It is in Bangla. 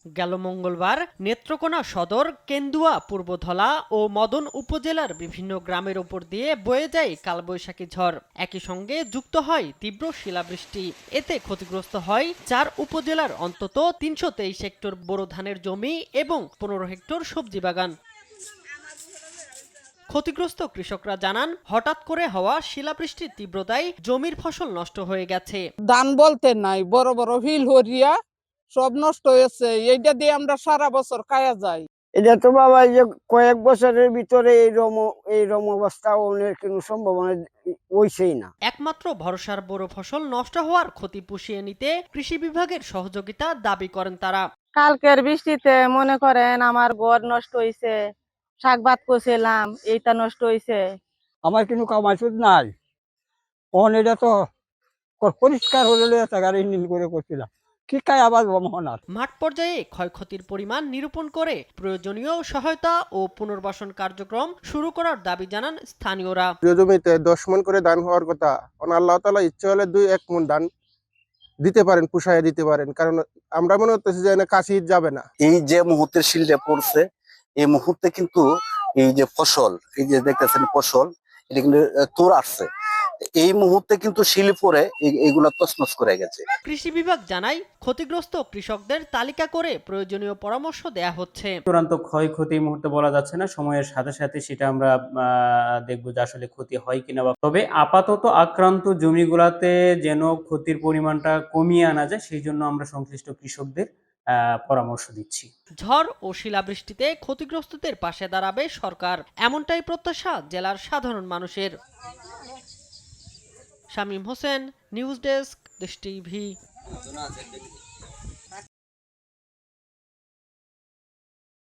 গেল মঙ্গলবার নেত্রকোনা সদর, কেন্দুয়া, পূর্বধলা ও মদন উপজেলার বিভিন্ন গ্রামের উপর দিয়ে বয়ে যায় কালবৈশাখী ঝড়। একই সঙ্গে যুক্ত হয় তীব্র শিলাবৃষ্টি। এতে ক্ষতিগ্রস্ত হয় ৪ উপজেলার অন্তত ৩২৩ হেক্টর বোরো ধানের জমি এবং ১৫ হেক্টর সবজি বাগান। ক্ষতিগ্রস্ত কৃষকরা জানান, হঠাৎ করে হওয়া শিলাবৃষ্টির তীব্রতায় জমির ফসল নষ্ট হয়ে গেছে। ধান বলতে নাই, বড় বড় হিল হরিয়া সব নষ্ট হয়েছে। এইটা দিয়ে আমরা সারা বছর খায়া যাই। এটা তো বাবা, এই যে কয়েক বছরের ভিতরে এইরকম অবস্থা অনেক কোনো সম্ভাবনা হইছেই না। একমাত্র ভরসার বোরো ফসল নষ্ট হওয়ার ক্ষতি পুষিয়ে নিতে কৃষি বিভাগের সহযোগিতা দাবি করেন তারা। কালকের বৃষ্টিতে মনে করেন আমার ঘর নষ্ট হয়েছে, শাক ভাত করছিলাম, এইটা নষ্ট হয়েছে। আমার কোনো কামাইছুদ নাই। এটা তো পরিষ্কার হলে গাড়ি নীল করে করছিলাম, কি কায় আবার মহনার মাঠ পর্যায়ে ক্ষয়ক্ষতির পরিমাণ নিরূপণ করে প্রয়োজনীয় সহায়তা ও পুনর্বাসন কার্যক্রম শুরু করার দাবি জানান স্থানীয়রা। জমিতে 10 মণ করে ধান হওয়ার কথা, আল্লাহ তাআলা ইচ্ছে হলে 2-1 মণ ধান দিতে পারেন, পুষায় দিতে পারেন, কারণ আমরা মনে করতেছি যে কাশি যাবে না। এই যে মুহূর্তের শিলটা পড়ছে, এই মুহূর্তে কিন্তু এই যে ফসল, এই যে দেখতেছেন ফসল, এটা কিন্তু তোর আসছে। এই মুহূর্তে কিন্তু শিল পরে এইগুলা তছনছ করে গেছে। কৃষি বিভাগ জানায়, ক্ষতিগ্রস্ত কৃষকদের তালিকা করে প্রয়োজনীয় পরামর্শ দেয়া হচ্ছে। চূড়ান্ত ক্ষয়ক্ষতি এই মুহূর্তে বলা যাচ্ছে না, সময়ের সাথে সাথে সেটা আমরা দেখবো যে আসলে ক্ষতি হয় কিনা। তবে আপাতত আক্রান্ত জমিগুলাতে যেন ক্ষতির পরিমাণটা কমিয়ে আনা যায়, সেই জন্য আমরা সংশ্লিষ্ট কৃষকদের পরামর্শ দিচ্ছি। ঝড় ও শিলাবৃষ্টিতে ক্ষতিগ্রস্তদের পাশে দাঁড়াবে সরকার, এমনটাই প্রত্যাশা জেলার সাধারণ মানুষের। শামীম হোসেন, নিউজ ডেস্ক, দেশ টিভি।